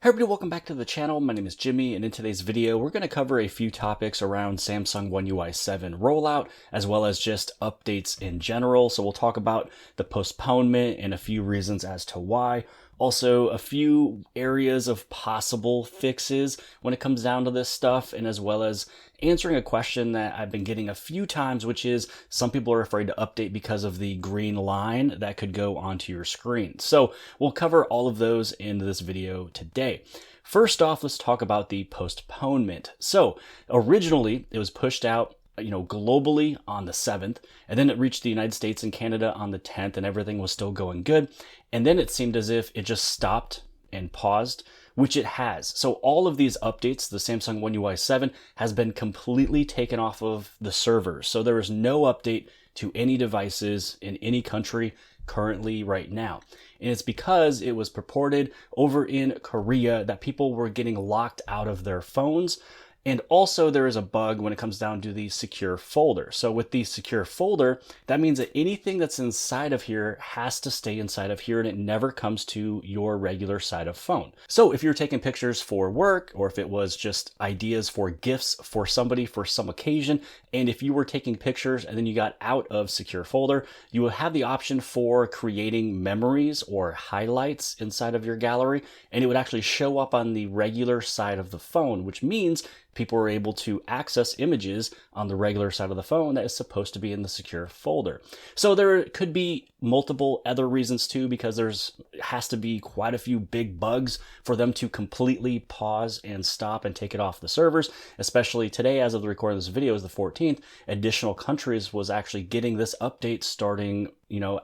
everybody, welcome back to the channel. My name is Jimmy, and in today's video, we're going to cover a few topics around Samsung One UI 7 rollout, as well as just updates in general. So we'll talk about the postponement and a few reasons as to why. Also, a few areas of possible fixes when it comes down to this stuff, and as well as answering a question that I've been getting a few times, which is some people are afraid to update because of the green line that could go onto your screen. So we'll cover all of those in this video today. First off, let's talk about the postponement. So originally it was pushed out globally on the 7th, and then it reached the United States and Canada on the 10th, and everything was still going good. And then it seemed as if it just stopped and paused, which it has. So all of these updates, the Samsung One UI 7 has been completely taken off of the servers. So there is no update to any devices in any country currently right now. And it's because it was purported over in Korea that people were getting locked out of their phones. And also there is a bug when it comes down to the secure folder. So with the secure folder, that means that anything that's inside of here has to stay inside of here, and it never comes to your regular side of phone. So if you're taking pictures for work, or if it was just ideas for gifts for somebody for some occasion, and if you were taking pictures and then you got out of secure folder, you will have the option for creating memories or highlights inside of your gallery, and it would actually show up on the regular side of the phone, which means people are able to access images on the regular side of the phone that is supposed to be in the secure folder. So there could be multiple other reasons too, because has to be quite a few big bugs for them to completely pause and stop and take it off the servers. Especially today, as of the recording of this video, is the 14th. Additional countries was actually getting this update starting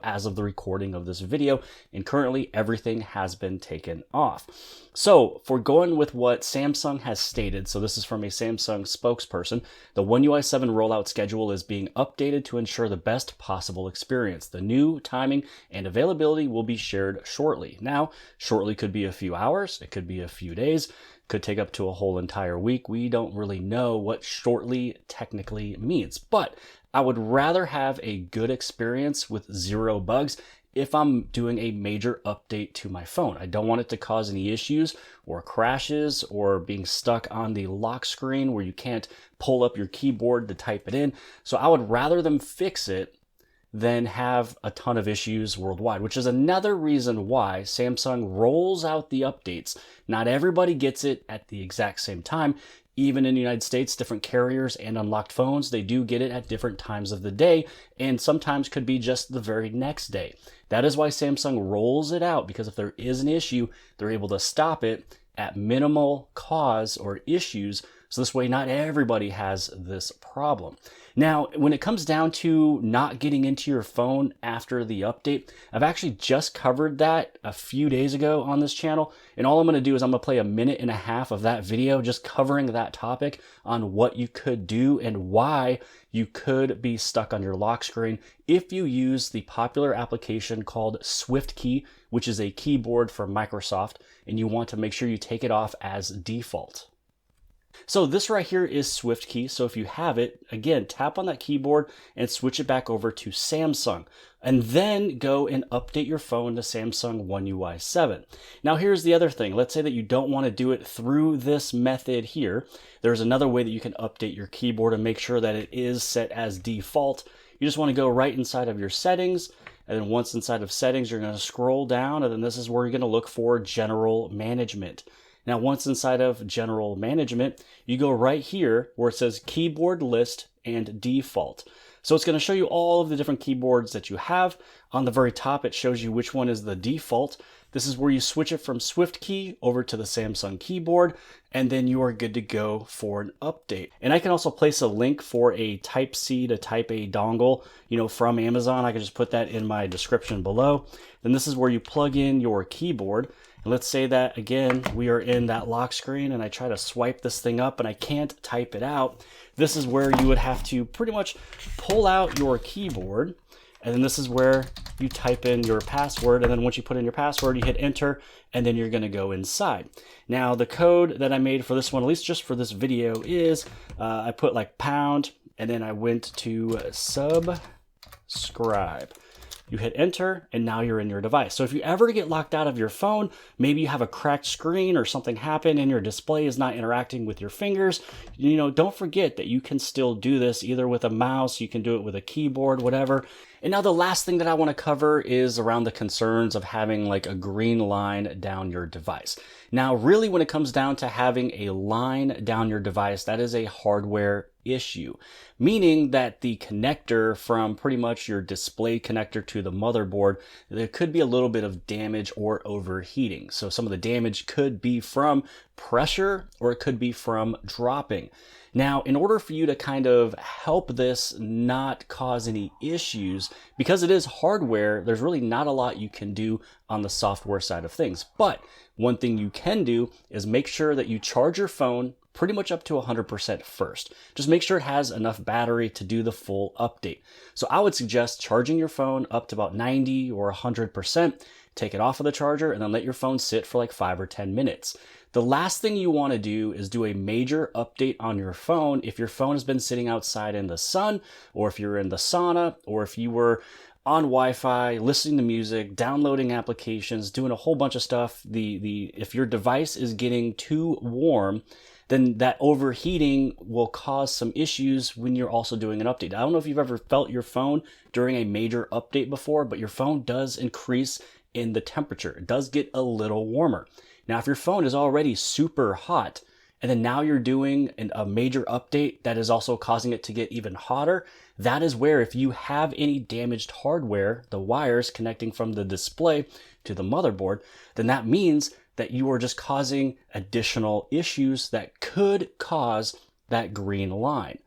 as of the recording of this video, and currently everything has been taken off. So for going with what Samsung has stated, so this is from a Samsung spokesperson, the One UI 7 rollout schedule is being updated to ensure the best possible experience. The new timing and availability will be shared shortly. Now, shortly could be a few hours, it could be a few days, could take up to a whole entire week. We don't really know what shortly technically means, but I would rather have a good experience with zero bugs if I'm doing a major update to my phone. I don't want it to cause any issues or crashes or being stuck on the lock screen where you can't pull up your keyboard to type it in. So I would rather them fix it than have a ton of issues worldwide, which is another reason why Samsung rolls out the updates. Not everybody gets it at the exact same time. Even in the United States, different carriers and unlocked phones, they do get it at different times of the day, and sometimes could be just the very next day. That is why Samsung rolls it out, because if there is an issue, they're able to stop it at minimal cause or issues. So this way, not everybody has this problem. Now, when it comes down to not getting into your phone after the update, I've actually just covered that a few days ago on this channel. And all I'm going to do is I'm going to play a minute and a half of that video just covering that topic on what you could do and why you could be stuck on your lock screen if you use the popular application called SwiftKey, which is a keyboard for Microsoft, and you want to make sure you take it off as default. So this right here is SwiftKey. So if you have it, again, tap on that keyboard and switch it back over to Samsung, and then go and update your phone to Samsung One UI 7. Now here's the other thing. Let's say that you don't want to do it through this method here. There's another way that you can update your keyboard and make sure that it is set as default. You just want to go right inside of your settings, and then once inside of settings, you're going to scroll down, and then this is where you're going to look for general management. Now, once inside of general management, you go right here where it says keyboard list and default. So it's going to show you all of the different keyboards that you have. On the very top, it shows you which one is the default. This is where you switch it from SwiftKey over to the Samsung keyboard, and then you are good to go for an update. And I can also place a link for a Type-C to Type-A dongle, from Amazon. I can just put that in my description below. Then this is where you plug in your keyboard. Let's say that, again, we are in that lock screen and I try to swipe this thing up and I can't type it out. This is where you would have to pretty much pull out your keyboard, and then this is where you type in your password, and then once you put in your password, you hit enter, and then you're going to go inside. Now, the code that I made for this one, at least just for this video, is I put like pound, and then I went to subscribe. you hit enter, and now you're in your device. So if you ever get locked out of your phone, maybe you have a cracked screen or something happen and your display is not interacting with your fingers, don't forget that you can still do this either with a mouse, you can do it with a keyboard, whatever. And now the last thing that I want to cover is around the concerns of having like a green line down your device. Now, really, when it comes down to having a line down your device, that is a hardware issue, meaning that the connector from pretty much your display connector to the motherboard, there could be a little bit of damage or overheating. So some of the damage could be from pressure or it could be from dropping. Now, in order for you to kind of help this not cause any issues, because it is hardware, there's really not a lot you can do on the software side of things. But one thing you can do is make sure that you charge your phone pretty much up to 100% first. Just make sure it has enough battery to do the full update. So I would suggest charging your phone up to about 90 or 100%, take it off of the charger, and then let your phone sit for like 5 or 10 minutes. The last thing you want to do is do a major update on your phone if your phone has been sitting outside in the sun, or if you're in the sauna, or if you were on Wi-Fi, listening to music, downloading applications, doing a whole bunch of stuff. If your device is getting too warm, then that overheating will cause some issues when you're also doing an update. I don't know if you've ever felt your phone during a major update before, but your phone does increase in the temperature. It does get a little warmer. Now, if your phone is already super hot, and then now you're doing a major update that is also causing it to get even hotter, that is where if you have any damaged hardware, the wires connecting from the display to the motherboard, then that means that you are just causing additional issues that could cause that green line.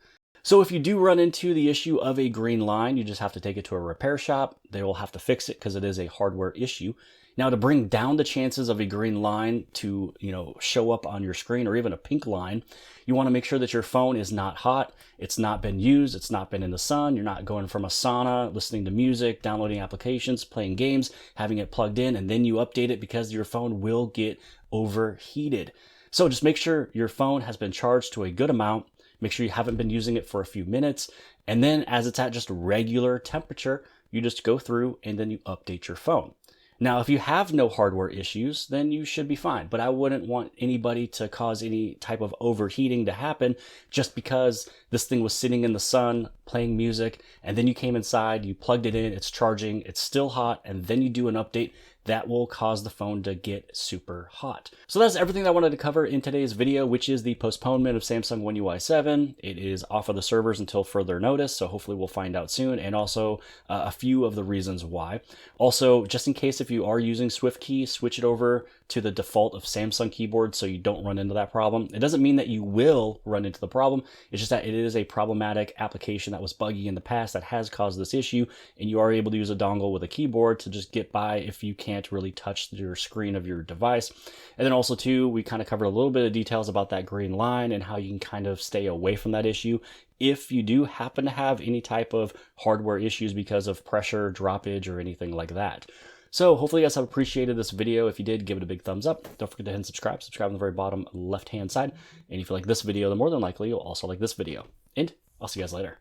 So if you do run into the issue of a green line, you just have to take it to a repair shop. They will have to fix it because it is a hardware issue. Now, to bring down the chances of a green line to, show up on your screen, or even a pink line, you want to make sure that your phone is not hot, it's not been used, it's not been in the sun, you're not going from a sauna, listening to music, downloading applications, playing games, having it plugged in, and then you update it, because your phone will get overheated. So just make sure your phone has been charged to a good amount. Make sure you haven't been using it for a few minutes. And then as it's at just regular temperature, you just go through and then you update your phone. Now, if you have no hardware issues, then you should be fine. But I wouldn't want anybody to cause any type of overheating to happen just because this thing was sitting in the sun playing music, and then you came inside, you plugged it in, it's charging, it's still hot, and then you do an update. That will cause the phone to get super hot. So that's everything that I wanted to cover in today's video, which is the postponement of Samsung One UI 7. It is off of the servers until further notice, so hopefully we'll find out soon, and also a few of the reasons why. Also, just in case if you are using SwiftKey, switch it over to the default of Samsung keyboard so you don't run into that problem. It doesn't mean that you will run into the problem. It's just that it is a problematic application that was buggy in the past that has caused this issue, and you are able to use a dongle with a keyboard to just get by if you can't really touch your screen of your device. And then also too, we kind of covered a little bit of details about that green line and how you can kind of stay away from that issue if you do happen to have any type of hardware issues because of pressure, droppage, or anything like that. So hopefully you guys have appreciated this video. If you did, give it a big thumbs up. Don't forget to hit subscribe. Subscribe on the very bottom left-hand side. And if you like this video, then more than likely you'll also like this video. And I'll see you guys later.